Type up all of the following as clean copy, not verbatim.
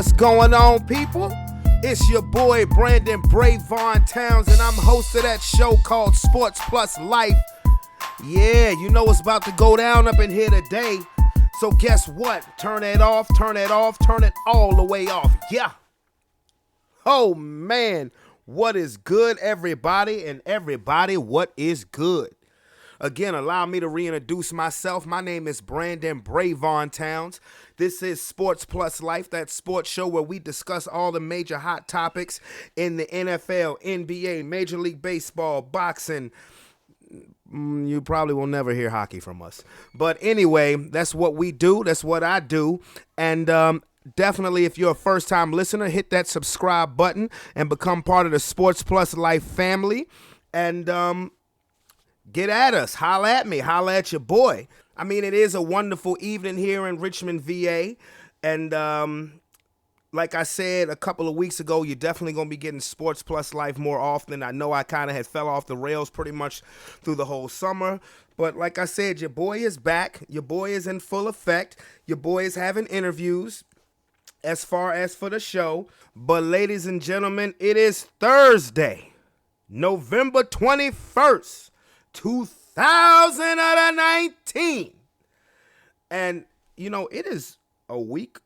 What's going on, people? It's your boy Brandon Brevon Towns, and I'm host of that show called Sports Plus Life. Yeah, you know what's about to go down up in here today. So guess what? Turn it off, turn it off, turn it all the way off. Yeah. Oh man, what is good, everybody? And everybody, what is good? Again, allow me to reintroduce myself. My name is Brandon Brevon Towns. This is Sports Plus Life, that sports show where we discuss all the major hot topics in the NFL, NBA, Major League Baseball, boxing. You probably will never hear hockey from us. But anyway, that's what we do. That's what I do. And definitely, if you're a first-time listener, hit that subscribe button and become part of the Sports Plus Life family. And get at us. Holla at me. Holla at your boy. I mean, it is a wonderful evening here in Richmond, VA. And like I said a couple of weeks ago, you're definitely going to be getting Sports Plus Life more often. I know I kind of had fell off the rails pretty much through the whole summer. But like I said, your boy is back. Your boy is in full effect. Your boy is having interviews as far as for the show. But ladies and gentlemen, it is Thursday, November 21st. 2019. And, you know, it is a week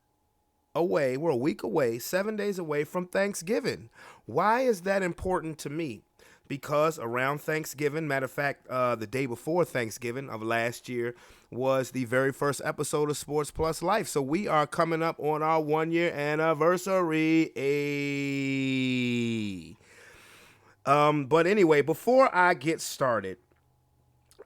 away. We're a week away, 7 days away from Thanksgiving. Why is that important to me? Because around Thanksgiving, matter of fact, the day before Thanksgiving of last year was the very first episode of Sports Plus Life. So we are coming up on our 1-year anniversary. But anyway, before I get started,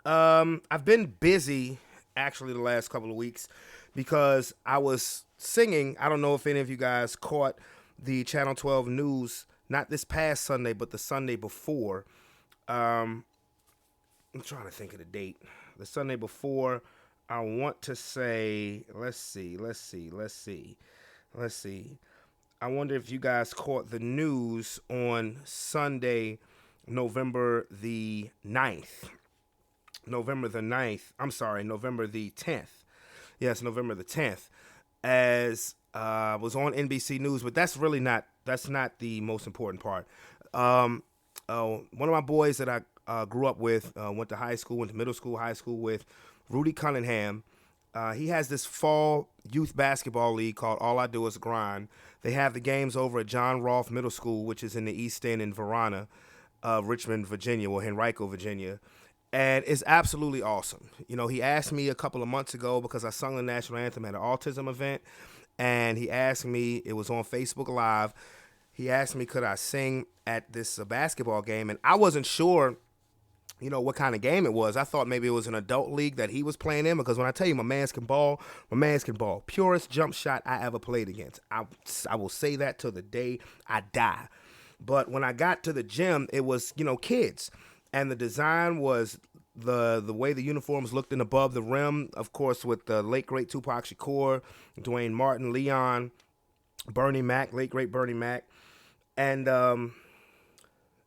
I've been busy actually the last couple of weeks because I was singing. I don't know if any of you guys caught the Channel 12 news, not this past Sunday, but the Sunday before. I'm trying to think of the date. The Sunday before, I want to say, let's see. I wonder if you guys caught the news on Sunday, November the 10th. November the 10th. Yes, November the 10th. As was on NBC News, but that's not the most important part. One of my boys that I grew up with, went to middle school, high school with, Rudy Cunningham. He has this fall youth basketball league called All I Do Is Grind. They have the games over at John Rolfe Middle School, which is in the East End in Verona, Richmond, Virginia, or Henrico, Virginia. And it's absolutely awesome. You know, he asked me a couple of months ago because I sung the national anthem at an autism event. And he asked me, it was on Facebook Live. He asked me, could I sing at this basketball game? And I wasn't sure, you know, what kind of game it was. I thought maybe it was an adult league that he was playing in. Because when I tell you my man's can ball. Purest jump shot I ever played against. I will say that till the day I die. But when I got to the gym, it was, you know, kids. And the design was the way the uniforms looked in above the rim, of course, with the late, great Tupac Shakur, Dwayne Martin, Leon, Bernie Mac, late, great Bernie Mac. And,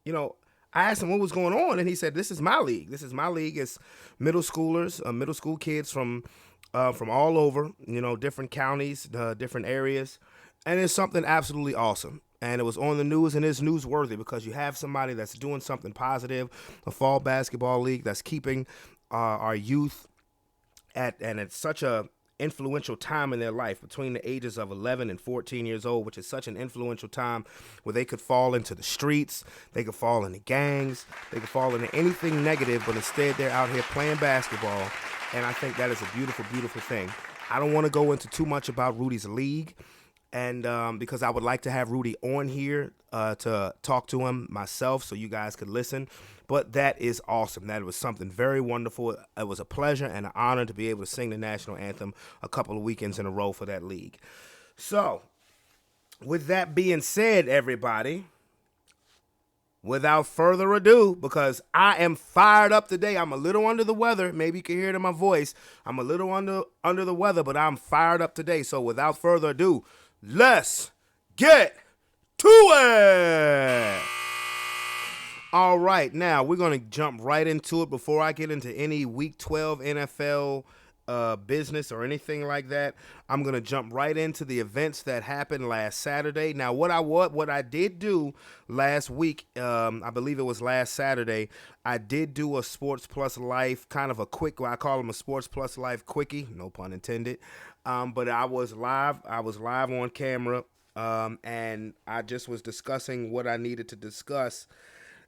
you know, I asked him what was going on, and he said, this is my league. It's middle schoolers, middle school kids from all over, you know, different counties, different areas. And it's something absolutely awesome. And it was on the news, and it's newsworthy because you have somebody that's doing something positive, a fall basketball league that's keeping our youth at such a influential time in their life between the ages of 11 and 14 years old, which is such an influential time where they could fall into the streets, they could fall into gangs, they could fall into anything negative, but instead they're out here playing basketball. And I think that is a beautiful, beautiful thing. I don't want to go into too much about Rudy's league. And because I would like to have Rudy on here to talk to him myself so you guys could listen. But that is awesome. That was something very wonderful. It was a pleasure and an honor to be able to sing the national anthem a couple of weekends in a row for that league. So, with that being said, everybody, without further ado, because I am fired up today. I'm a little under the weather. Maybe you can hear it in my voice. I'm a little under the weather, but I'm fired up today. So, without further ado, let's get to it. All right, now we're going to jump right into it before I get into any Week 12 NFL business or anything like that. I'm gonna jump right into the events that happened last Saturday. Now, what I did do last week, I believe it was last Saturday, I did do a Sports Plus Life, kind of a quick. I call them a Sports Plus Life quickie, no pun intended. But I was live. I was live on camera, and I just was discussing what I needed to discuss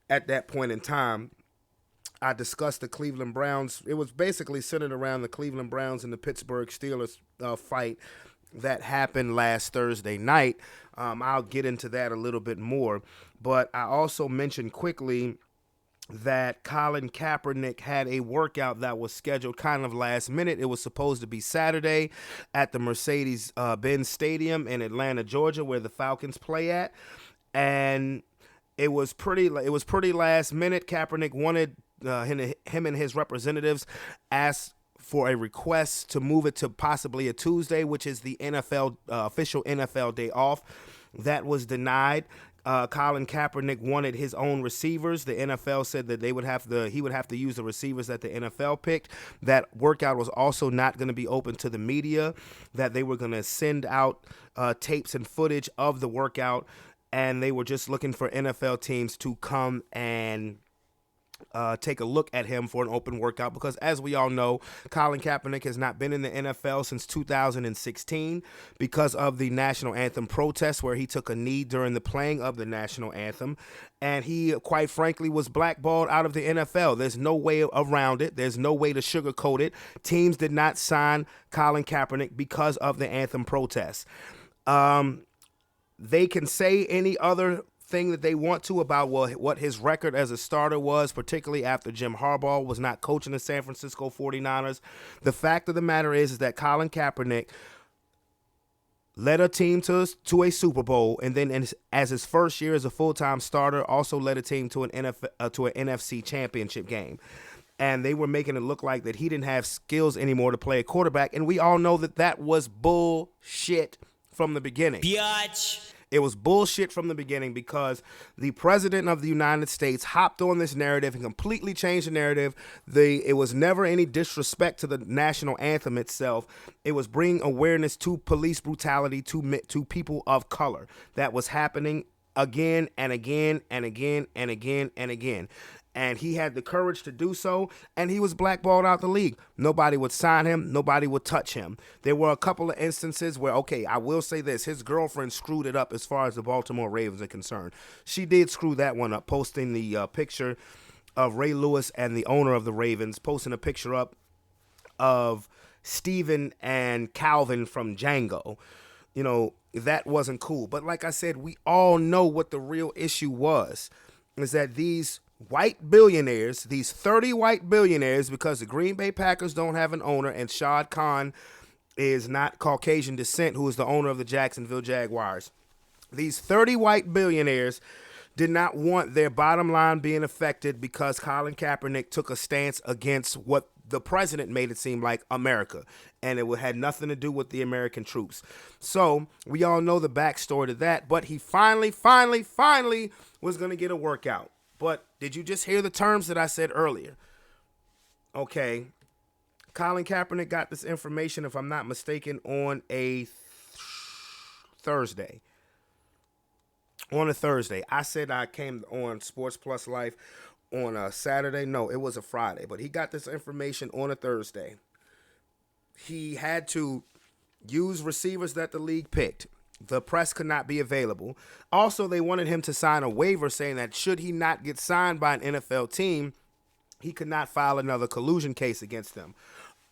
at that point in time. I discussed the Cleveland Browns. It was basically centered around the Cleveland Browns and the Pittsburgh Steelers fight that happened last Thursday night. I'll get into that a little bit more. But I also mentioned quickly that Colin Kaepernick had a workout that was scheduled kind of last minute. It was supposed to be Saturday at the Mercedes-Benz Stadium in Atlanta, Georgia, where the Falcons play at. And it was pretty last minute. Kaepernick wanted him and his representatives asked for a request to move it to possibly a Tuesday, which is the NFL official NFL day off. That was denied. Colin Kaepernick wanted his own receivers. The NFL said that he would have to use the receivers that the NFL picked. That workout was also not going to be open to the media, that they were going to send out tapes and footage of the workout, and they were just looking for NFL teams to come and take a look at him for an open workout, because as we all know, Colin Kaepernick has not been in the NFL since 2016 because of the national anthem protests, where he took a knee during the playing of the national anthem, and he quite frankly was blackballed out of the NFL. There's no way around it. There's no way to sugarcoat it. Teams did not sign Colin Kaepernick because of the anthem protests. They can say any other thing that they want to about what his record as a starter was, particularly after Jim Harbaugh was not coaching the San Francisco 49ers. The fact of the matter is that Colin Kaepernick led a team to a Super Bowl, and then as his first year as a full-time starter, also led a team to an NFC championship game. And they were making it look like that he didn't have skills anymore to play a quarterback, and we all know that that was bullshit from the beginning. Biatch. It was bullshit from the beginning, because the president of the United States hopped on this narrative and completely changed the narrative. It was never any disrespect to the national anthem itself. It was bringing awareness to police brutality to people of color. That was happening again and again and again and again and again. And he had the courage to do so, and he was blackballed out the league. Nobody would sign him. Nobody would touch him. There were a couple of instances where, okay, I will say this. His girlfriend screwed it up as far as the Baltimore Ravens are concerned. She did screw that one up, posting the picture of Ray Lewis and the owner of the Ravens, posting a picture up of Steven and Calvin from Django. You know, that wasn't cool. But like I said, we all know what the real issue was, is that these white billionaires, these 30 white billionaires, because the Green Bay Packers don't have an owner and Shad Khan is not Caucasian descent, who is the owner of the Jacksonville Jaguars. These 30 white billionaires did not want their bottom line being affected because Colin Kaepernick took a stance against what the president made it seem like America, and it had nothing to do with the American troops. So we all know the backstory to that, but he finally was going to get a workout. But did you just hear the terms that I said earlier? Okay. Colin Kaepernick got this information, if I'm not mistaken, on a Thursday. On a Thursday. I said I came on Sports Plus Life on a Saturday. No, it was a Friday. But he got this information on a Thursday. He had to use receivers that the league picked. The press could not be available. Also, they wanted him to sign a waiver saying that should he not get signed by an NFL team, he could not file another collusion case against them.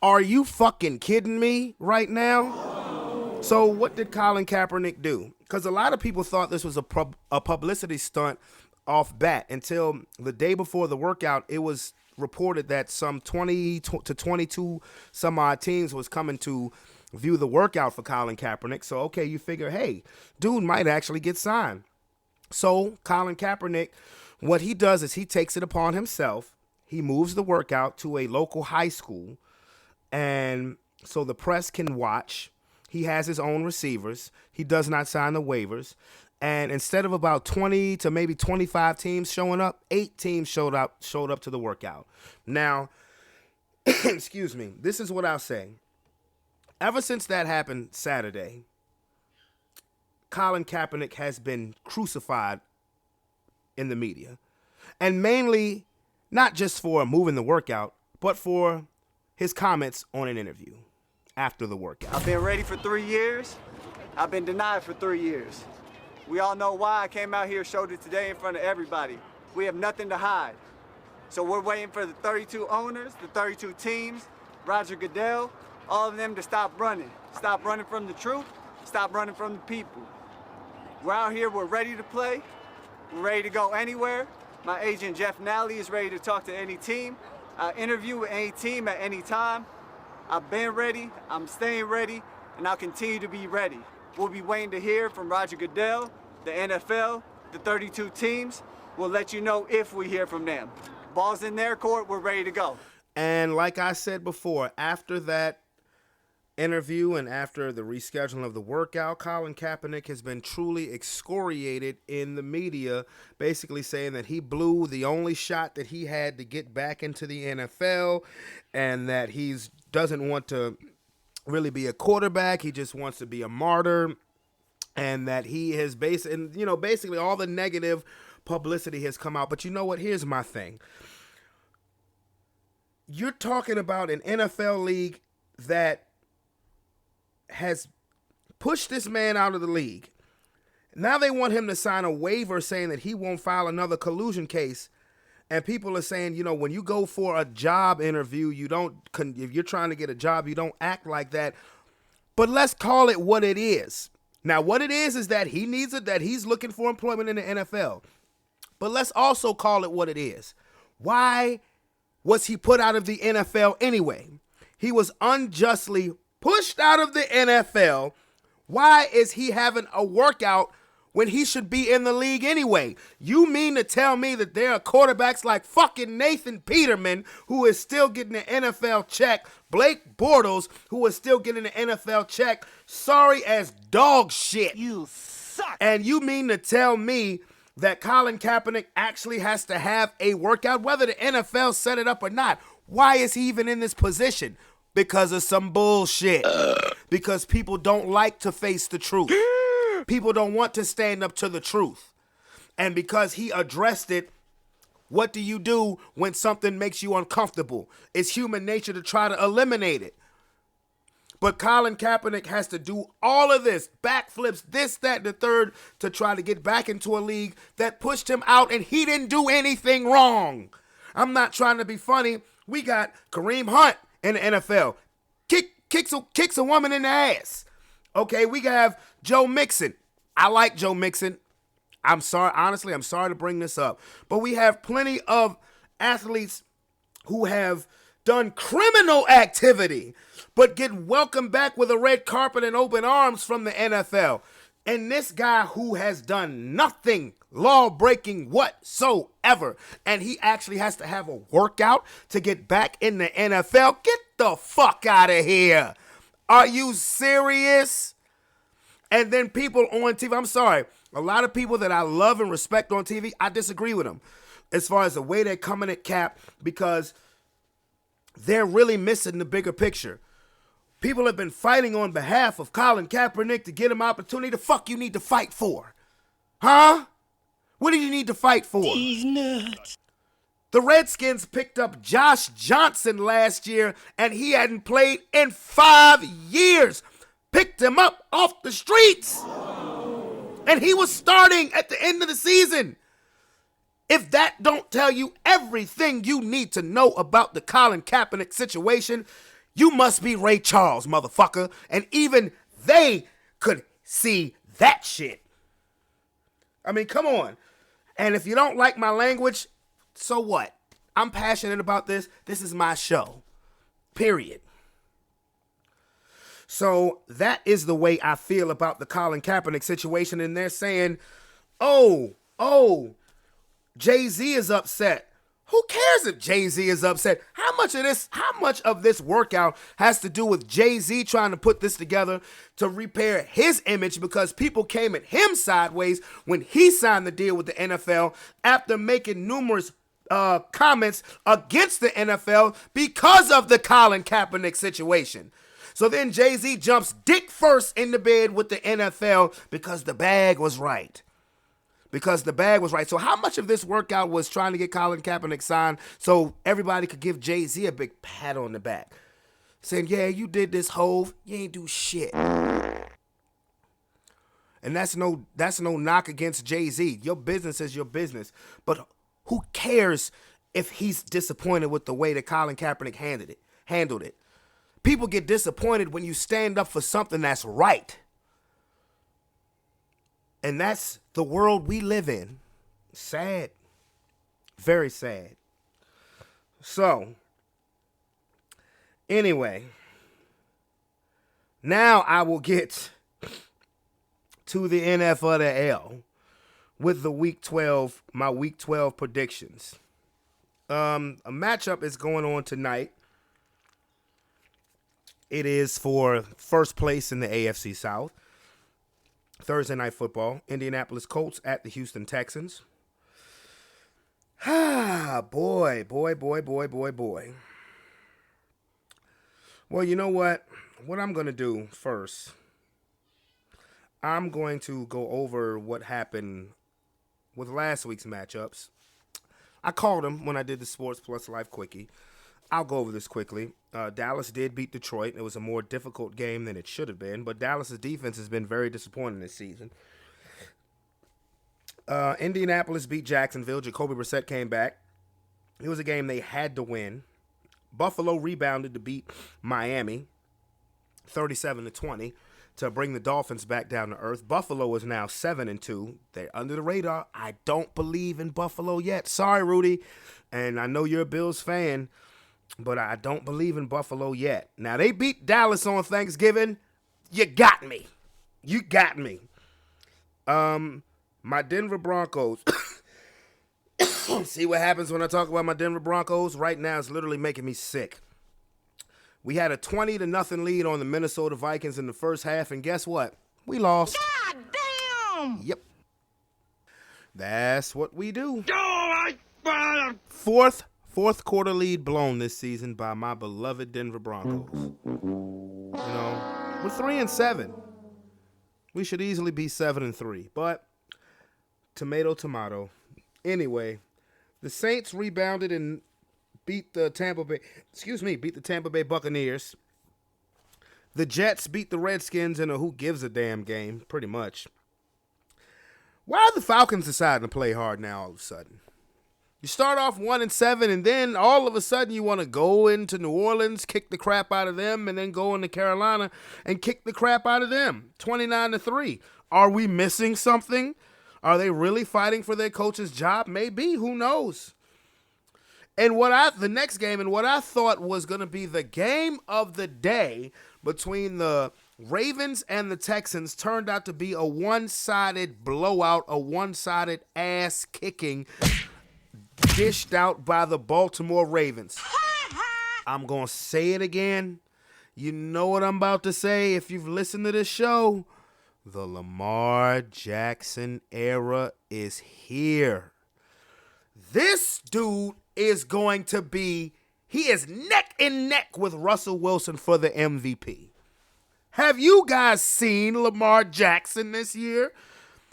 Are you fucking kidding me right now? So what did Colin Kaepernick do? Because a lot of people thought this was a publicity stunt off bat until the day before the workout. It was reported that some 20 to 22 some odd teams was coming to view the workout for Colin Kaepernick. So, okay, you figure, hey, dude might actually get signed. So, Colin Kaepernick, what he does is he takes it upon himself. He moves the workout to a local high school, and so the press can watch. He has his own receivers. He does not sign the waivers. And instead of about 20 to maybe 25 teams showing up, 8 teams showed up to the workout. Now, excuse me, this is what I'll say. Ever since that happened Saturday, Colin Kaepernick has been crucified in the media. And mainly, not just for moving the workout, but for his comments on an interview after the workout. I've been ready for 3 years. I've been denied for 3 years. We all know why I came out here, showed it today in front of everybody. We have nothing to hide. So we're waiting for the 32 owners, the 32 teams, Roger Goodell, all of them to stop running. Stop running from the truth, stop running from the people. We're out here, we're ready to play. We're ready to go anywhere. My agent, Jeff Nally, is ready to talk to any team. Interview with any team at any time. I've been ready, I'm staying ready, and I'll continue to be ready. We'll be waiting to hear from Roger Goodell, the NFL, the 32 teams. We'll let you know if we hear from them. Ball's in their court, we're ready to go. And like I said before, after that interview and after the rescheduling of the workout, Colin Kaepernick has been truly excoriated in the media, basically saying that he blew the only shot that he had to get back into the NFL and that he doesn't want to really be a quarterback. He just wants to be a martyr, and that he has basically all the negative publicity has come out. But you know what? Here's my thing. You're talking about an NFL league that has pushed this man out of the league. Now they want him to sign a waiver saying that he won't file another collusion case. And people are saying, when you go for a job interview, if you're trying to get a job, you don't act like that. But let's call it what it is. Now, what it is that that he's looking for employment in the NFL. But let's also call it what it is. Why was he put out of the NFL anyway? He was unjustly pushed out of the NFL. Why is he having a workout when he should be in the league anyway? You mean to tell me that there are quarterbacks like fucking Nathan Peterman who is still getting an NFL check, Blake Bortles who is still getting an NFL check, sorry as dog shit. You suck. And you mean to tell me that Colin Kaepernick actually has to have a workout, whether the NFL set it up or not? Why is he even in this position? Because of some bullshit. Because people don't like to face the truth. People don't want to stand up to the truth. And because he addressed it, what do you do when something makes you uncomfortable? It's human nature to try to eliminate it. But Colin Kaepernick has to do all of this, backflips, this, that, and the third, to try to get back into a league that pushed him out, and he didn't do anything wrong. I'm not trying to be funny. We got Kareem Hunt in the NFL. Kicks a woman in the ass. Okay, we have Joe Mixon. I like Joe Mixon. I'm sorry to bring this up. But we have plenty of athletes who have done criminal activity, but get welcomed back with a red carpet and open arms from the NFL. And this guy who has done nothing law-breaking whatsoever, and he actually has to have a workout to get back in the NFL? Get the fuck out of here. Are you serious? And then people on TV, I'm sorry, a lot of people that I love and respect on TV, I disagree with them as far as the way they're coming at Cap, because they're really missing the bigger picture. People have been fighting on behalf of Colin Kaepernick to get him opportunity. The fuck you need to fight for? Huh? What do you need to fight for? These nuts. The Redskins picked up Josh Johnson last year, and he hadn't played in 5 years. Picked him up off the streets. And he was starting at the end of the season. If that don't tell you everything you need to know about the Colin Kaepernick situation, you must be Ray Charles, motherfucker. And even they could see that shit. I mean, come on. And if you don't like my language, so what? I'm passionate about this. This is my show. Period. So that is the way I feel about the Colin Kaepernick situation. And they're saying, oh, Jay-Z is upset. Who cares if Jay-Z is upset? How much of this workout has to do with Jay-Z trying to put this together to repair his image, because people came at him sideways when he signed the deal with the NFL after making numerous comments against the NFL because of the Colin Kaepernick situation. So then Jay-Z jumps dick first in the bed with the NFL because the bag was right. So how much of this workout was trying to get Colin Kaepernick signed so everybody could give Jay-Z a big pat on the back? Saying, yeah, you did this, Hove. You ain't do shit. And that's no knock against Jay-Z. Your business is your business. But who cares if he's disappointed with the way that Colin Kaepernick handled it? People get disappointed when you stand up for something that's right. And that's the world we live in. Sad. Very sad. So, anyway, now I will get to the NFL with the my week 12 predictions. A matchup is going on tonight. It is for first place in the AFC South. Thursday night football. Indianapolis Colts at the Houston Texans. Boy. Well, you know what? What I'm going to do first, I'm going to go over what happened with last week's matchups. I called them when I did the Sports Plus Life Quickie. I'll go over this quickly. Dallas did beat Detroit. It was a more difficult game than it should have been, but Dallas' defense has been very disappointing this season. Indianapolis beat Jacksonville. Jacoby Brissett came back. It was a game they had to win. Buffalo rebounded to beat Miami 37-20 to bring the Dolphins back down to earth. Buffalo is now 7-2. They're under the radar. I don't believe in Buffalo yet. Sorry, Rudy. And I know you're a Bills fan, but I don't believe in Buffalo yet. Now, they beat Dallas on Thanksgiving. You got me. My Denver Broncos. See what happens when I talk about my Denver Broncos? Right now, it's literally making me sick. We had a 20-0 lead on the Minnesota Vikings in the first half, and guess what? We lost. God damn! Yep. That's what we do. Oh, Fourth quarter lead blown this season by my beloved Denver Broncos. You know, we're 3-7. We should easily be 7-3, but tomato. Anyway, the Saints rebounded and beat the Tampa Bay Buccaneers. The Jets beat the Redskins in a who gives a damn game, pretty much. Why are the Falcons deciding to play hard now all of a sudden? You start off 1-7, and then all of a sudden you want to go into New Orleans, kick the crap out of them, and then go into Carolina and kick the crap out of them. 29-3. Are we missing something? Are they really fighting for their coach's job? Maybe. Who knows? And the next game, and what I thought was going to be the game of the day between the Ravens and the Texans turned out to be a one-sided blowout, a one-sided ass-kicking dished out by the Baltimore Ravens. I'm going to say it again. You know what I'm about to say if you've listened to this show. The Lamar Jackson era is here. This dude is going to be, he is neck and neck with Russell Wilson for the MVP. Have you guys seen Lamar Jackson this year?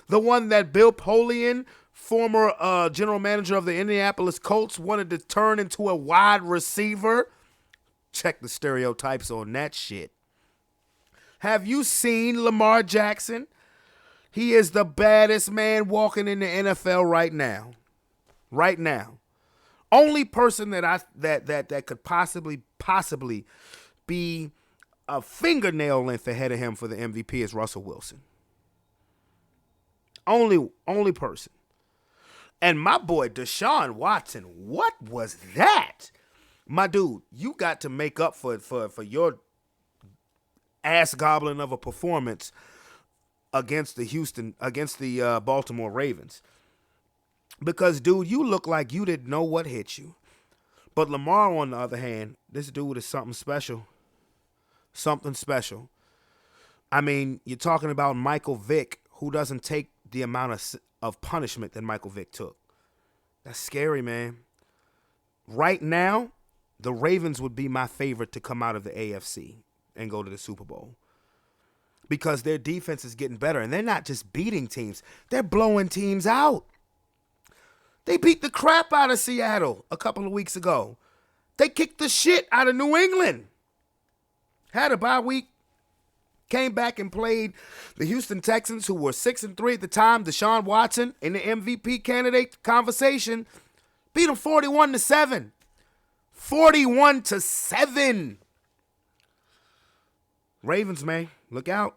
The one that Bill Polian, former general manager of the Indianapolis Colts, wanted to turn into a wide receiver? Check the stereotypes on that shit. Have you seen Lamar Jackson? He is the baddest man walking in the NFL right now. Right now. Only person that could possibly be a fingernail length ahead of him for the MVP is Russell Wilson. Only person. And my boy Deshaun Watson, what was that? My dude, you got to make up for your ass gobbling of a performance against the Baltimore Ravens. Because, dude, you look like you didn't know what hit you. But Lamar, on the other hand, this dude is something special. Something special. I mean, you're talking about Michael Vick, who doesn't take the amount of punishment that Michael Vick took. That's scary, man. right now, the Ravens would be my favorite to come out of the AFC and go to the Super Bowl. Because their defense is getting better. And they're not just beating teams. They're blowing teams out. They beat the crap out of Seattle a couple of weeks ago. They kicked the shit out of New England. Had a bye week. Came back and played the Houston Texans, who were 6-3 at the time. Deshaun Watson in the MVP candidate conversation. Beat them 41-7. 41-7. Ravens, man, look out.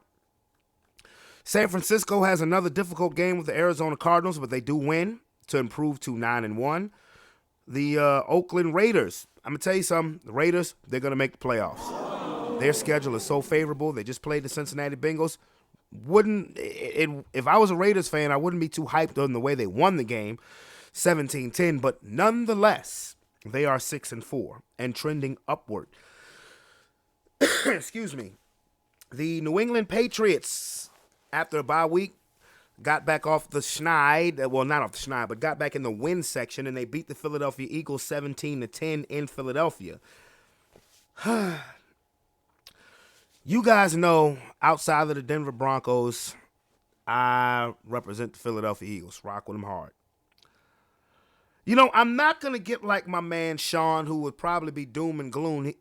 San Francisco has another difficult game with the Arizona Cardinals, but they do win to improve to 9-1. The Oakland Raiders, I'm going to tell you something. The Raiders, they're going to make the playoffs. Their schedule is so favorable. They just played the Cincinnati Bengals. If I was a Raiders fan, I wouldn't be too hyped on the way they won the game, 17-10. But nonetheless, they are 6-4 and trending upward. Excuse me. The New England Patriots, after a bye week, got back off the schneid. Well, not off the schneid, but got back in the win section, and they beat the Philadelphia Eagles 17-10 in Philadelphia. You guys know, outside of the Denver Broncos, I represent the Philadelphia Eagles. Rock with them hard. You know, I'm not going to get like my man Sean, who would probably be doom and gloom.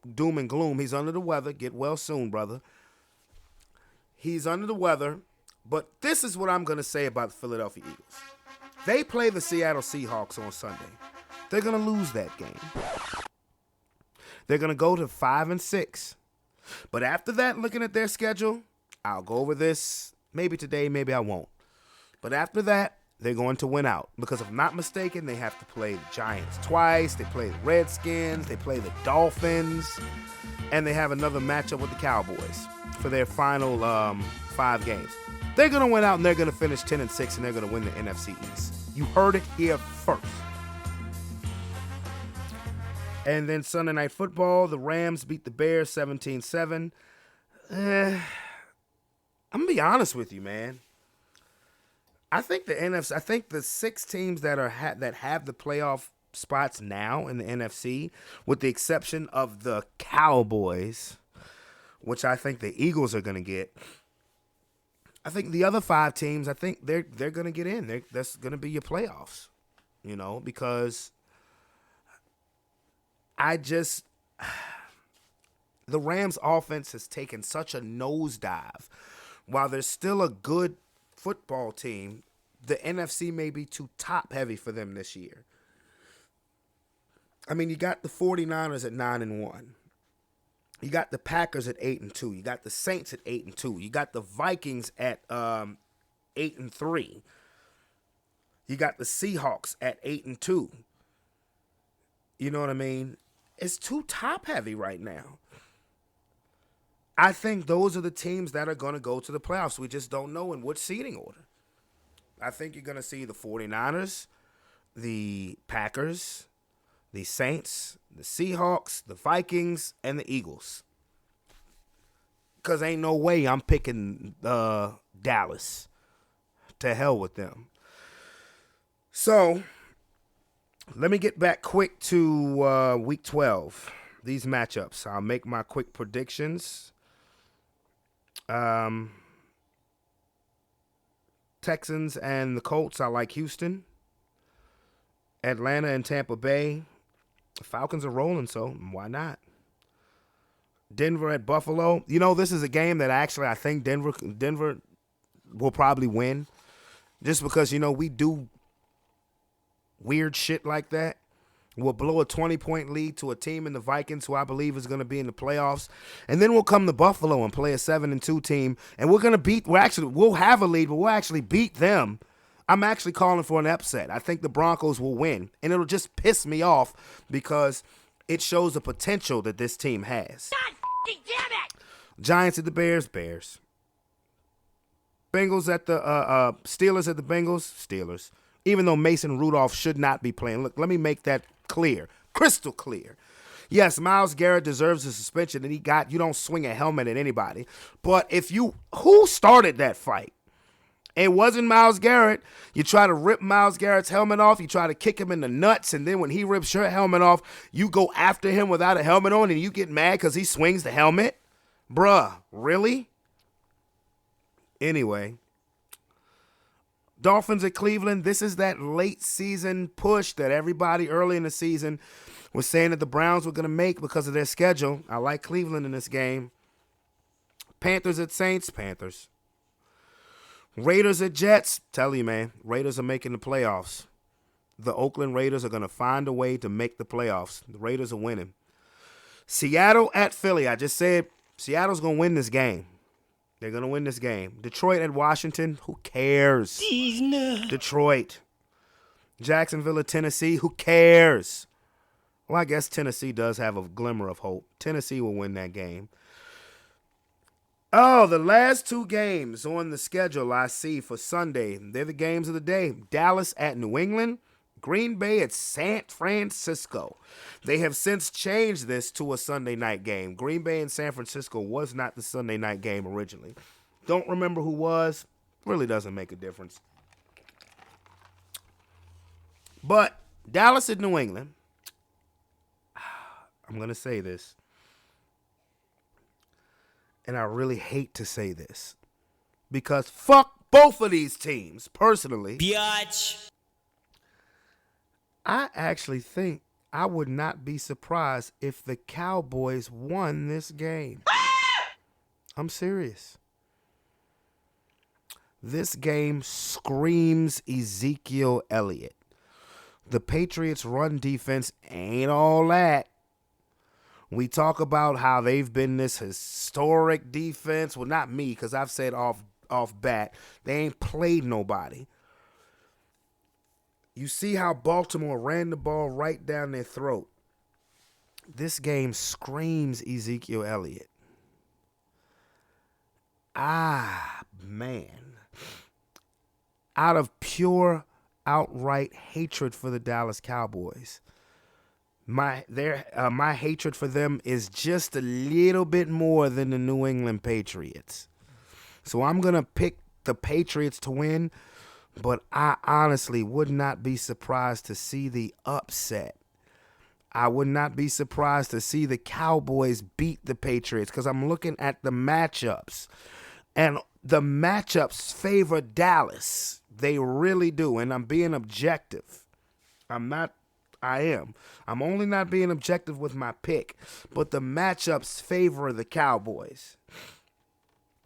He's under the weather. Get well soon, brother. He's under the weather. But this is what I'm going to say about the Philadelphia Eagles. They play the Seattle Seahawks on Sunday. They're going to lose that game. They're going to go to 5-6. But after that, looking at their schedule, I'll go over this maybe today, maybe I won't. But after that, they're going to win out. Because if I'm not mistaken, they have to play the Giants twice. They play the Redskins. They play the Dolphins. And they have another matchup with the Cowboys for their final 5 games. They're going to win out, and they're going to finish 10-6, and they're going to win the NFC East. You heard it here first. And then Sunday Night Football, the Rams beat the Bears 17-7. I'm going to be honest with you, man. I think the 6 teams that have the playoff spots now in the NFC, with the exception of the Cowboys, which I think the Eagles are going to get. I think the other 5 teams, I think they're going to get in. That's going to be your playoffs, you know, because the Rams offense has taken such a nosedive. While there's still a good football team, the NFC may be too top heavy for them this year. I mean, you got the 49ers at 9-1. You got the Packers at 8-2. You got the Saints at 8-2. You got the Vikings at 8-3. You got the Seahawks at 8-2. You know what I mean? It's too top heavy right now. I think those are the teams that are going to go to the playoffs. We just don't know in which seeding order. I think you're going to see the 49ers, the Packers, the Saints, the Seahawks, the Vikings, and the Eagles. Because ain't no way I'm picking Dallas. To hell with them. So, let me get back quick to Week 12. These matchups. I'll make my quick predictions. Texans and the Colts, I like Houston. Atlanta and Tampa Bay. The Falcons are rolling, so why not? Denver at Buffalo. You know, this is a game that actually I think Denver will probably win. Just because, you know, we do weird shit like that. We'll blow a 20-point lead to a team in the Vikings who I believe is going to be in the playoffs. And then we'll come to Buffalo and play a 7-2 team. And we'll have a lead, but we'll actually beat them. I'm actually calling for an upset. I think the Broncos will win. And it'll just piss me off because it shows the potential that this team has. God damn it! Giants at the Bears. Bengals at the Steelers at the Bengals. Steelers. Even though Mason Rudolph should not be playing. Look, let me make that clear. Crystal clear. Yes, Myles Garrett deserves a suspension and you don't swing a helmet at anybody. But who started that fight? It wasn't Myles Garrett. You try to rip Myles Garrett's helmet off. You try to kick him in the nuts. And then when he rips your helmet off, you go after him without a helmet on and you get mad because he swings the helmet? Bruh, really? Anyway, Dolphins at Cleveland. This is that late season push that everybody early in the season was saying that the Browns were going to make because of their schedule. I like Cleveland in this game. Panthers at Saints. Panthers. Raiders at Jets. Tell you, man, Raiders are making the playoffs. The Oakland Raiders are going to find a way to make the playoffs. The Raiders are winning. Seattle at Philly. I just said Seattle's going to win this game. They're going to win this game. Detroit at Washington. Who cares? Detroit. Jacksonville at Tennessee. Who cares? Well, I guess Tennessee does have a glimmer of hope. Tennessee will win that game. Oh, the last two games on the schedule I see for Sunday. They're the games of the day. Dallas at New England. Green Bay at San Francisco. They have since changed this to a Sunday night game. Green Bay and San Francisco was not the Sunday night game originally. Don't remember who was. Really doesn't make a difference. But Dallas at New England. I'm going to say this. And I really hate to say this. Because fuck both of these teams, personally. Biatch. I actually think I would not be surprised if the Cowboys won this game. I'm serious. This game screams Ezekiel Elliott. The Patriots' run defense ain't all that. We talk about how they've been this historic defense. Well, not me, because I've said off bat, they ain't played nobody. You see how Baltimore ran the ball right down their throat. This game screams Ezekiel Elliott. Man. Out of pure, outright hatred for the Dallas Cowboys. My hatred for them is just a little bit more than the New England Patriots. So I'm going to pick the Patriots to win, but I honestly would not be surprised to see the upset. I would not be surprised to see the Cowboys beat the Patriots because I'm looking at the matchups. And the matchups favor Dallas. They really do. And I'm being objective. I am. I'm only not being objective with my pick, but the matchups favor the Cowboys.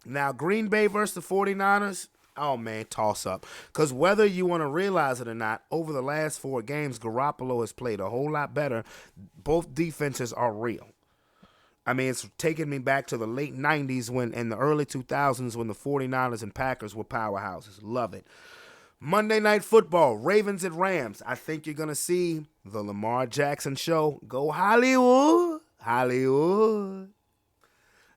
Now, Green Bay versus the 49ers, oh, man, toss up. Because whether you want to realize it or not, over the last 4 games, Garoppolo has played a whole lot better. Both defenses are real. I mean, it's taking me back to the late 90s and the early 2000s when the 49ers and Packers were powerhouses. Love it. Monday Night Football, Ravens at Rams. I think you're going to see the Lamar Jackson show. Go Hollywood. Hollywood.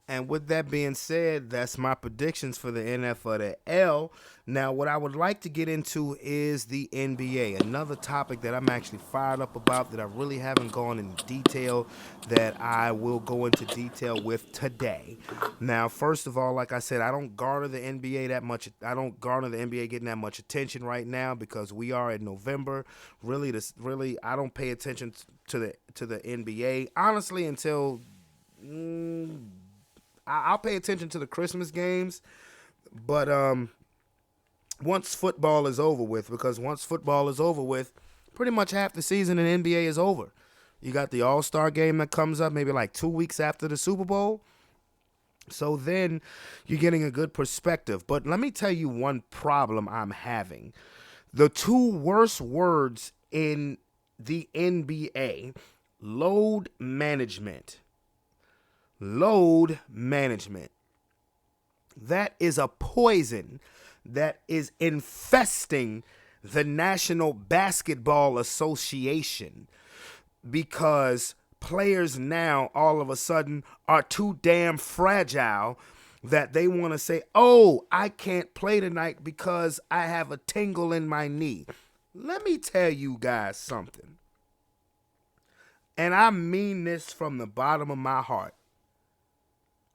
And with that being said, that's my predictions for the NFL. Now, what I would like to get into is the NBA, another topic that I'm actually fired up about that I really haven't gone into detail, that I will go into detail with today. Now, first of all, like I said, I don't garner the NBA that much. I don't garner the NBA getting that much attention right now because we are in November. Really, I don't pay attention to the NBA honestly until. I'll pay attention to the Christmas games, but once football is over with, because once football is over with, pretty much half the season in NBA is over. You got the All-Star game that comes up maybe like 2 weeks after the Super Bowl. So then you're getting a good perspective. But let me tell you one problem I'm having. The 2 worst words in the NBA, load management. Load management. That is a poison that is infesting the National Basketball Association because players now all of a sudden are too damn fragile that they want to say, oh, I can't play tonight because I have a tingle in my knee. Let me tell you guys something. And I mean this from the bottom of my heart.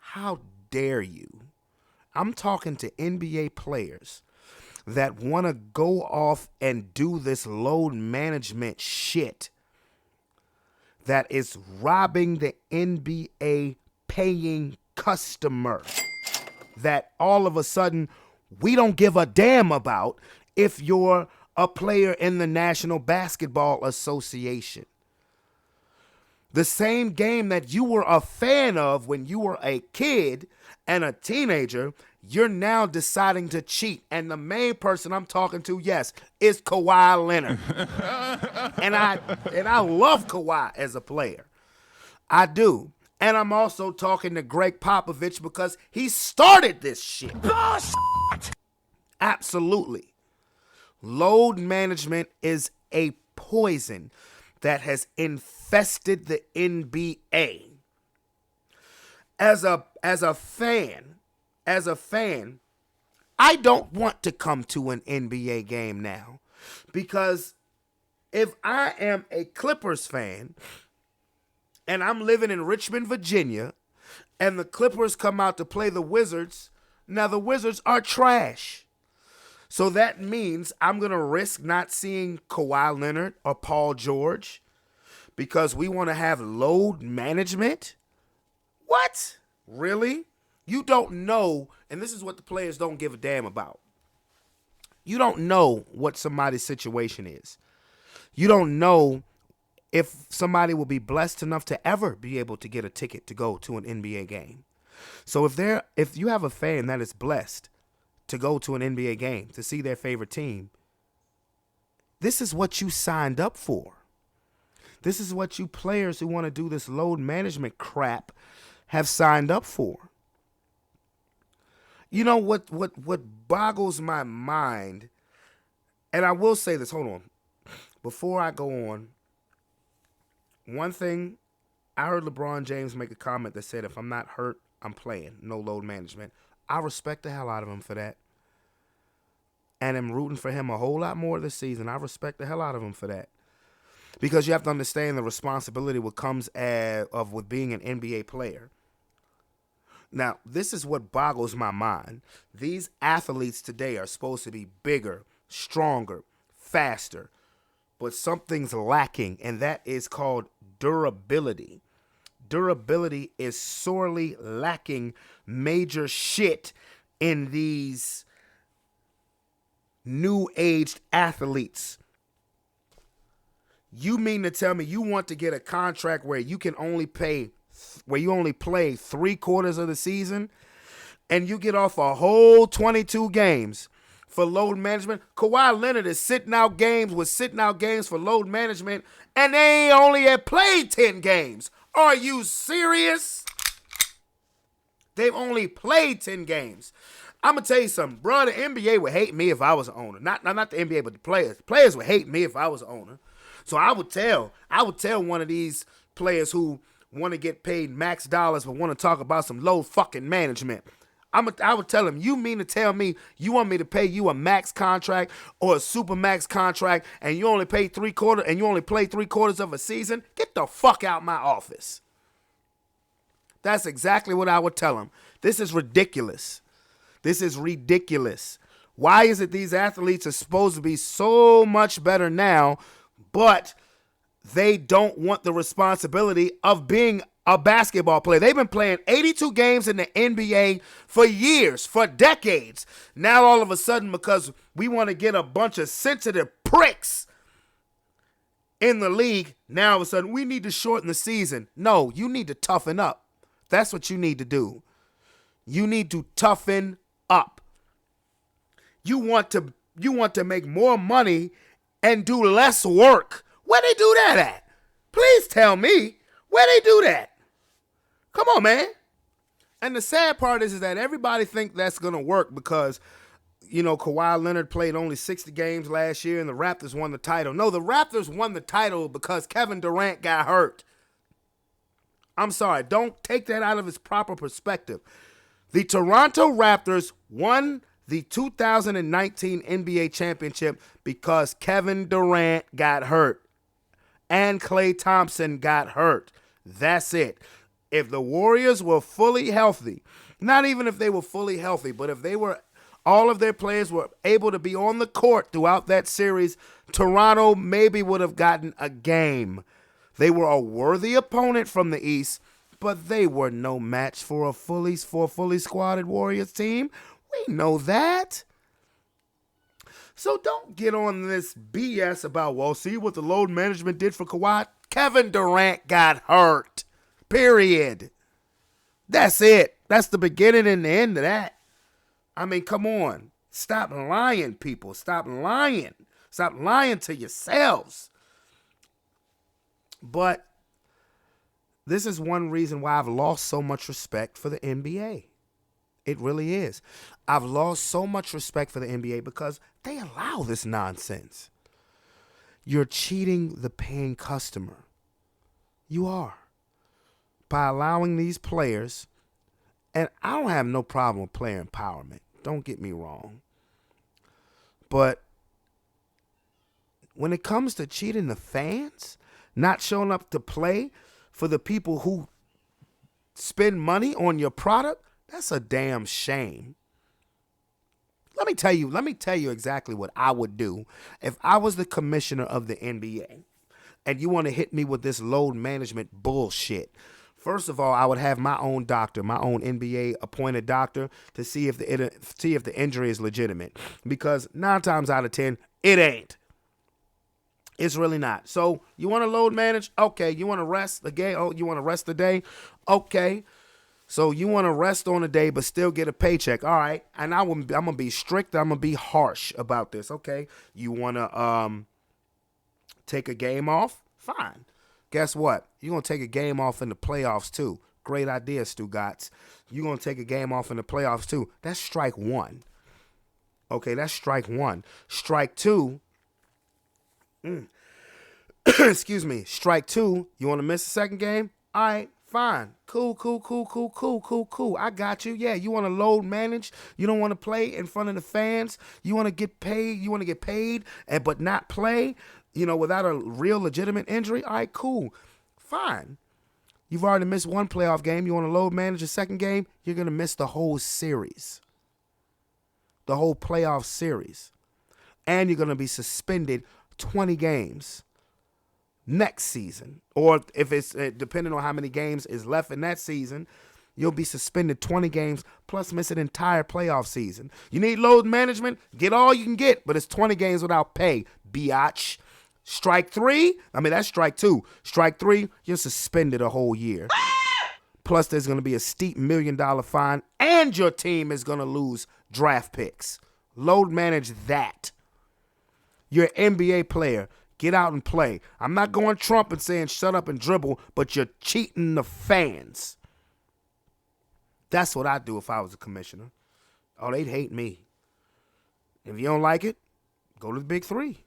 How dare you? I'm talking to NBA players. that want to go off and do this load management shit that is robbing the NBA paying customer, that all of a sudden we don't give a damn about if you're a player in the National Basketball Association. The same game that you were a fan of when you were a kid and a teenager, you're now deciding to cheat. And the main person I'm talking to, yes, is Kawhi Leonard. and I love Kawhi as a player. I do. And I'm also talking to Greg Popovich because he started this shit. Bullshit! Absolutely. Load management is a poison that has infested the NBA. As a fan, I don't want to come to an NBA game now, because if I am a Clippers fan and I'm living in Richmond, Virginia, and the Clippers come out to play the Wizards, now the Wizards are trash. So that means I'm going to risk not seeing Kawhi Leonard or Paul George because we want to have load management? What? Really? You don't know, and this is what the players don't give a damn about. You don't know what somebody's situation is. You don't know if somebody will be blessed enough to ever be able to get a ticket to go to an NBA game. So if you have a fan that is blessed to go to an NBA game, to see their favorite team, this is what you signed up for. This is what you players who want to do this load management crap have signed up for. You know what boggles my mind, and I will say this, hold on. Before I go on, one thing, I heard LeBron James make a comment that said, if I'm not hurt, I'm playing. No load management. I respect the hell out of him for that. And am rooting for him a whole lot more this season. I respect the hell out of him for that. Because you have to understand the responsibility what comes with being an NBA player. Now, this is what boggles my mind. These athletes today are supposed to be bigger, stronger, faster. But something's lacking, and that is called durability. Durability is sorely lacking major shit in these new-aged athletes. You mean to tell me you want to get a contract where you can only play 3/4 of the season and you get off a whole 22 games for load management? Kawhi Leonard is sitting out games for load management, and they only had played 10 games. Are you serious? They've only played 10 games. I'm going to tell you something, bro. The NBA would hate me if I was an owner. Not the NBA, but the players. The players would hate me if I was an owner. So I would tell one of these players who want to get paid max dollars but want to talk about some low fucking management. I would tell him, you mean to tell me you want me to pay you a max contract or a super max contract and you only pay 3/4 and you only play 3/4 of a season? Get the fuck out my office. That's exactly what I would tell him. This is ridiculous. This is ridiculous. Why is it these athletes are supposed to be so much better now, but they don't want the responsibility of being a basketball player? They've been playing 82 games in the NBA for years, for decades. Now all of a sudden, because we want to get a bunch of sensitive pricks in the league, now all of a sudden we need to shorten the season. No, you need to toughen up. That's what you need to do. You need to toughen up. You want to make more money and do less work. Where they do that at? Please tell me where they do that. Come on, man. And the sad part is that everybody think that's going to work because, Kawhi Leonard played only 60 games last year and the Raptors won the title. No, the Raptors won the title because Kevin Durant got hurt. I'm sorry. Don't take that out of its proper perspective. The Toronto Raptors won the 2019 NBA championship because Kevin Durant got hurt and Klay Thompson got hurt. That's it. If the Warriors were fully healthy, not even if they were fully healthy, but if they were all of their players were able to be on the court throughout that series, Toronto maybe would have gotten a game. They were a worthy opponent from the East, but they were no match for a fully squatted Warriors team. We know that. So don't get on this BS about, well, see what the load management did for Kawhi. Kevin Durant got hurt. Period. That's it. That's the beginning and the end of that. I mean, come on. Stop lying, people. Stop lying. Stop lying to yourselves. But this is one reason why I've lost so much respect for the NBA. It really is. I've lost so much respect for the NBA because they allow this nonsense. You're cheating the paying customer. You are. By allowing these players, and I don't have no problem with player empowerment. Don't get me wrong. But when it comes to cheating the fans, not showing up to play for the people who spend money on your product, that's a damn shame. Let me tell you exactly what I would do if I was the commissioner of the NBA and you want to hit me with this load management bullshit. First of all, I would have my own doctor, my own NBA appointed doctor, to see if the injury is legitimate, because 9 times out of 10 it ain't. It's really not. So you want to load manage? Okay. You want to rest the game? Oh, you want to rest the day? Okay. So you want to rest on a day but still get a paycheck. All right. And I'm going to be strict. I'm going to be harsh about this. Okay. You want to take a game off? Fine. Guess what? You're going to take a game off in the playoffs too. Great idea, Stugotz. You're going to take a game off in the playoffs too. That's strike 1. Okay, that's strike 1. Strike 2. Excuse me. Strike 2. You want to miss the second game? All right, fine. Cool. I got you. Yeah, you want to load manage. You don't want to play in front of the fans. You want to get paid. You want to get paid, but not play, without a real legitimate injury. All right, cool. Fine. You've already missed one playoff game. You want to load manage a second game? You're going to miss the whole series. The whole playoff series. And you're going to be suspended 20 games next season. Or if it's depending on how many games is left in that season, you'll be suspended 20 games plus miss an entire playoff season. You need load management? Get all you can get, but it's 20 games without pay, biatch. Strike 3, that's strike 2. Strike 3, you're suspended a whole year. Plus, there's going to be a steep $1 million fine, and your team is going to lose draft picks. Load manage that. You're an NBA player. Get out and play. I'm not going Trump and saying shut up and dribble, but you're cheating the fans. That's what I'd do if I was a commissioner. Oh, they'd hate me. If you don't like it, go to the Big 3.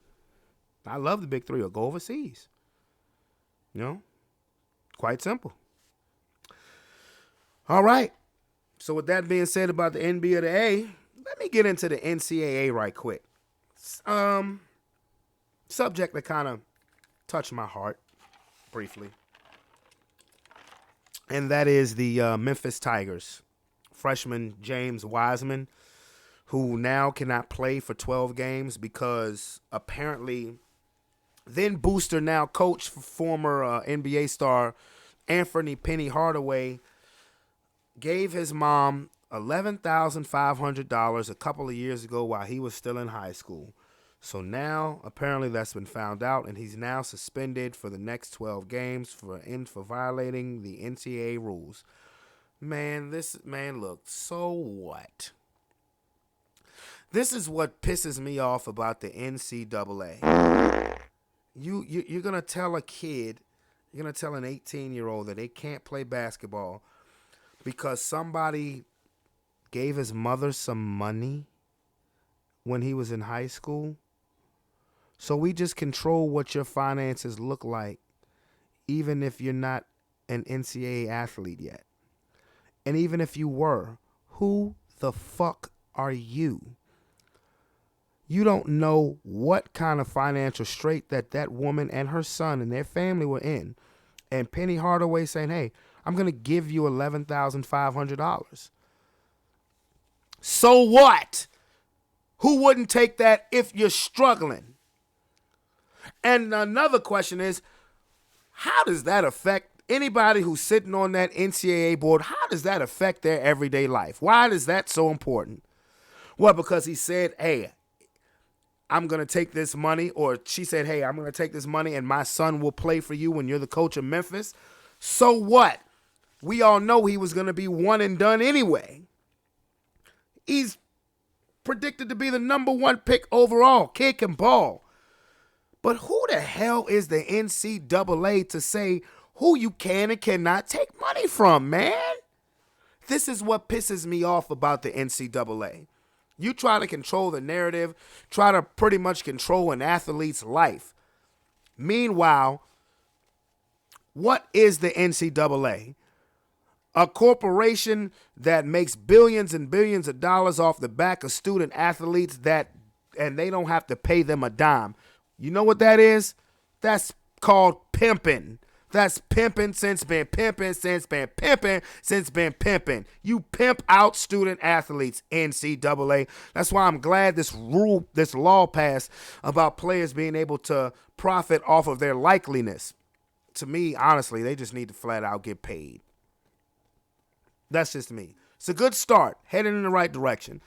I love the Big 3, or go overseas. Quite simple. All right. So with that being said about the NBA of the A, let me get into the NCAA right quick. Subject that kind of touched my heart briefly. And that is the Memphis Tigers. Freshman James Wiseman, who now cannot play for 12 games because apparently then booster, now coach, former NBA star Anthony Penny Hardaway gave his mom $11,500 a couple of years ago while he was still in high school. So now apparently that's been found out, and he's now suspended for the next 12 games for violating the NCAA rules. Look, so what? This is what pisses me off about the NCAA. You're going to tell a kid, you're going to tell an 18-year-old that they can't play basketball because somebody gave his mother some money when he was in high school? So we just control what your finances look like, even if you're not an NCAA athlete yet. And even if you were, who the fuck are you? You don't know what kind of financial strait that woman and her son and their family were in. And Penny Hardaway saying, hey, I'm going to give you $11,500. So what? Who wouldn't take that if you're struggling? And another question is, how does that affect anybody who's sitting on that NCAA board? How does that affect their everyday life? Why is that so important? Well, because he said, hey, I'm going to take this money, or she said, hey, I'm going to take this money and my son will play for you when you're the coach of Memphis. So what? We all know he was going to be one and done anyway. He's predicted to be the number 1 pick overall. Kid can ball. But who the hell is the NCAA to say who you can and cannot take money from, man? This is what pisses me off about the NCAA. You try to control the narrative, try to pretty much control an athlete's life. Meanwhile, what is the NCAA? A corporation that makes billions and billions of dollars off the back of student athletes and they don't have to pay them a dime. You know what that is? That's called pimping. That's pimping since been pimping. You pimp out student athletes, NCAA. That's why I'm glad this law passed about players being able to profit off of their likeliness. To me, honestly, they just need to flat out get paid. That's just me. It's a good start, heading in the right direction.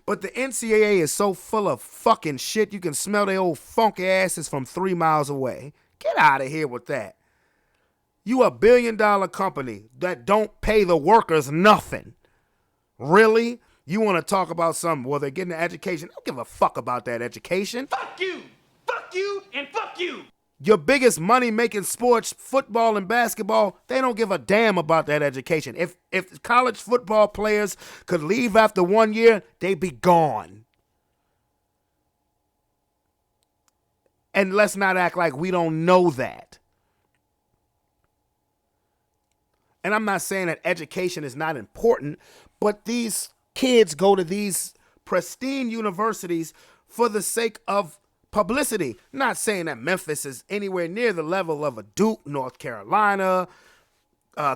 But the NCAA is so full of fucking shit, you can smell their old funky asses from 3 miles away. Get out of here with that. You a $1 billion company that don't pay the workers nothing. Really? You want to talk about something? Well, they're getting an education. I don't give a fuck about that education. Fuck you, and fuck you. Your biggest money-making sports, football and basketball, they don't give a damn about that education. If college football players could leave after 1 year, they'd be gone. And let's not act like we don't know that. And I'm not saying that education is not important, but these kids go to these pristine universities for the sake of publicity. Not saying that Memphis is anywhere near the level of a Duke, North Carolina,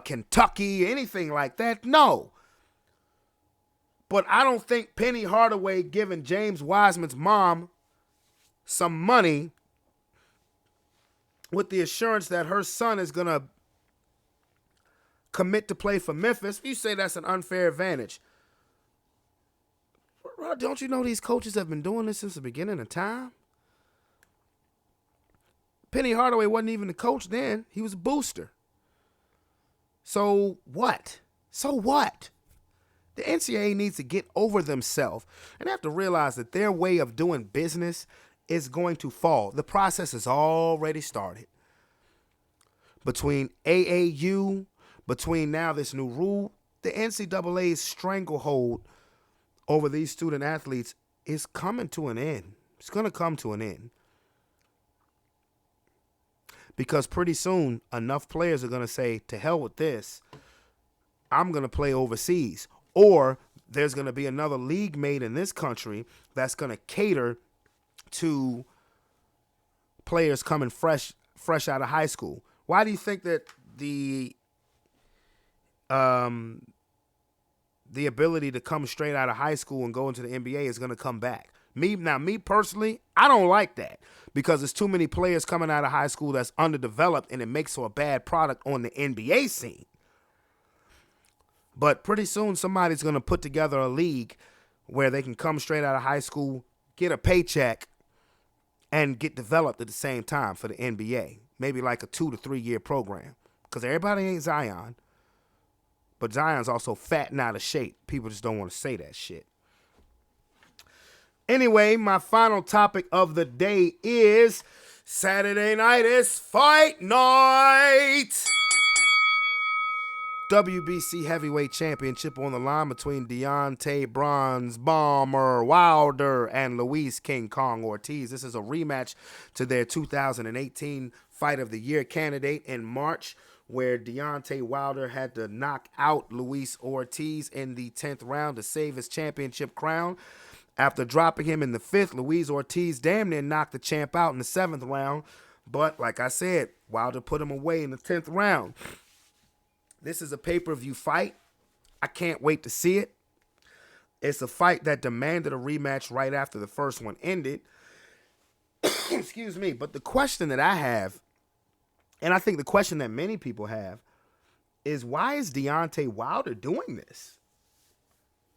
Kentucky, anything like that. No. But I don't think Penny Hardaway giving James Wiseman's mom some money with the assurance that her son is going to commit to play for Memphis, you say that's an unfair advantage. Don't you know these coaches have been doing this since the beginning of time? Penny Hardaway wasn't even the coach then. He was a booster. So what? The NCAA needs to get over themselves and have to realize that their way of doing business is going to fall. The process has already started. Between AAU, between now this new rule, the NCAA's stranglehold over these student athletes is coming to an end. It's going to come to an end. Because pretty soon, enough players are going to say, to hell with this, I'm going to play overseas. Or there's going to be another league made in this country that's going to cater to players coming fresh out of high school. Why do you think that the ability to come straight out of high school and go into the NBA is going to come back? Me personally, I don't like that because there's too many players coming out of high school that's underdeveloped and it makes for a bad product on the NBA scene. But pretty soon somebody's going to put together a league where they can come straight out of high school, get a paycheck, and get developed at the same time for the NBA. Maybe like a 2 to 3 year program because everybody ain't Zion. But Zion's also fat and out of shape. People just don't want to say that shit. Anyway, my final topic of the day is Saturday night is fight night. WBC Heavyweight Championship on the line between Deontay Bronze Bomber Wilder and Luis King Kong Ortiz. This is a rematch to their 2018 Fight of the Year candidate in March, where Deontay Wilder had to knock out Luis Ortiz in the 10th round to save his championship crown. After dropping him in the 5th, Luis Ortiz damn near knocked the champ out in the 7th round. But like I said, Wilder put him away in the 10th round. This is a pay-per-view fight. I can't wait to see it. It's a fight that demanded a rematch right after the first one ended. Excuse me. But the question that I have, and I think the question that many people have, is why is Deontay Wilder doing this?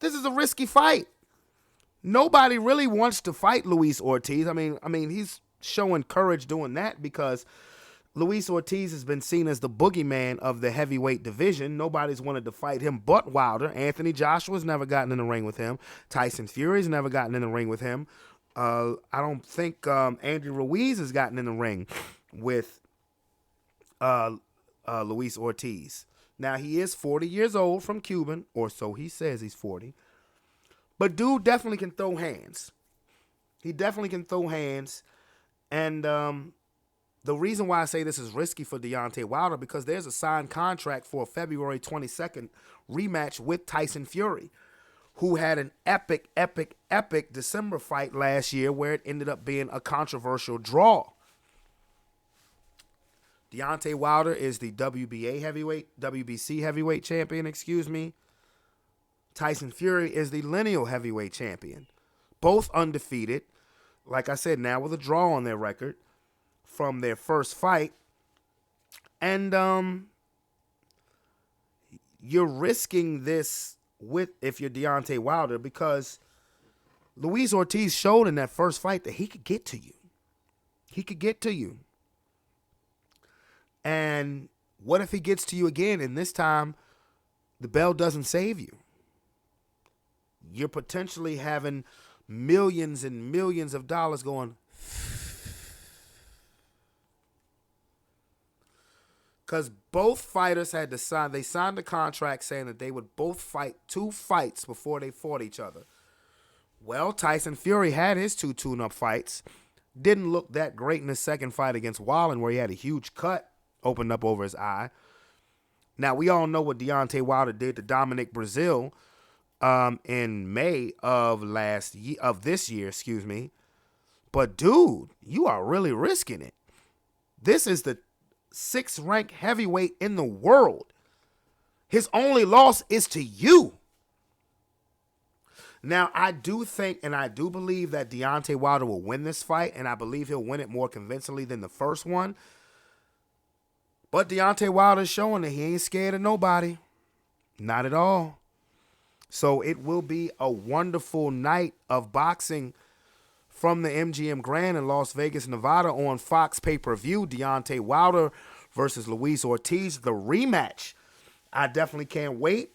This is a risky fight. Nobody really wants to fight Luis Ortiz. I mean, he's showing courage doing that because Luis Ortiz has been seen as the boogeyman of the heavyweight division. Nobody's wanted to fight him but Wilder. Anthony Joshua's never gotten in the ring with him. Tyson Fury's never gotten in the ring with him. I don't think Andy Ruiz has gotten in the ring with Luis Ortiz. Now, he is 40 years old from Cuban, or so he says he's 40. But dude definitely can throw hands. He definitely can throw hands. And the reason why I say this is risky for Deontay Wilder, because there's a signed contract for a February 22nd rematch with Tyson Fury, who had an epic December fight last year where it ended up being a controversial draw. Deontay Wilder is the WBC heavyweight champion, Tyson Fury is the lineal heavyweight champion. Both undefeated. Like I said, now with a draw on their record from their first fight. And you're risking this if you're Deontay Wilder, because Luis Ortiz showed in that first fight that he could get to you. He could get to you. And what if he gets to you again and this time the bell doesn't save you? You're potentially having millions and millions of dollars going. Because both fighters had to sign. They signed a contract saying that they would both fight 2 fights before they fought each other. Well, Tyson Fury had his 2 tune-up fights. Didn't look that great in his second fight against Wilder, where he had a huge cut opened up over his eye. Now, we all know what Deontay Wilder did to Dominic Breazeale in May of this year. But, dude, you are really risking it. This is the 6th ranked heavyweight in the world. His only loss is to you. Now, I do think and I do believe that Deontay Wilder will win this fight, and I believe he'll win it more convincingly than the first one. But Deontay Wilder's showing that he ain't scared of nobody. Not at all. So it will be a wonderful night of boxing from the MGM Grand in Las Vegas, Nevada on Fox pay-per-view. Deontay Wilder versus Luis Ortiz, the rematch. I definitely can't wait.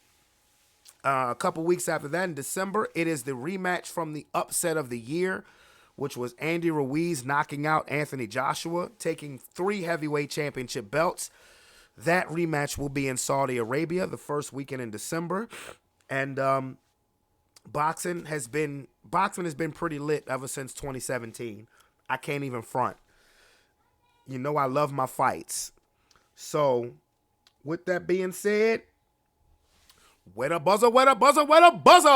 A couple weeks after that, in December, it is the rematch from the upset of the year, which was Andy Ruiz knocking out Anthony Joshua, taking 3 heavyweight championship belts. That rematch will be in Saudi Arabia the first weekend in December. And boxing has been pretty lit ever since 2017. I can't even front. You know I love my fights. So, with that being said, where the buzzer, where the buzzer, where the buzzer?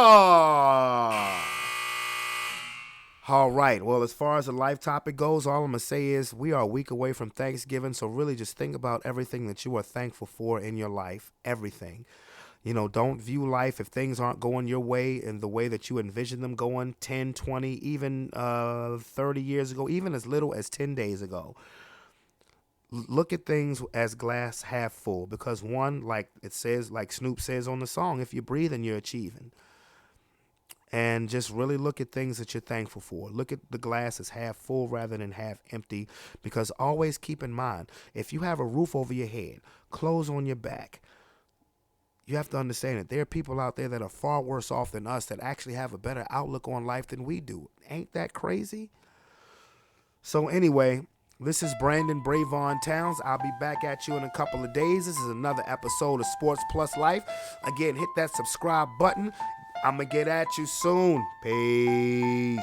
All right. Well, as far as the life topic goes, all I'm going to say is we are a week away from Thanksgiving, so really just think about everything that you are thankful for in your life, everything. You know, don't view life if things aren't going your way in the way that you envision them going 10, 20, even 30 years ago, even as little as 10 days ago. Look at things as glass half full, because one, like it says, like Snoop says on the song, if you're breathing, you're achieving. And just really look at things that you're thankful for. Look at the glass as half full rather than half empty, because always keep in mind, if you have a roof over your head, clothes on your back, you have to understand that there are people out there that are far worse off than us that actually have a better outlook on life than we do. Ain't that crazy? So anyway, this is Brandon Brevon Towns. I'll be back at you in a couple of days. This is another episode of Sports Plus Life. Again, hit that subscribe button. I'm going to get at you soon. Peace.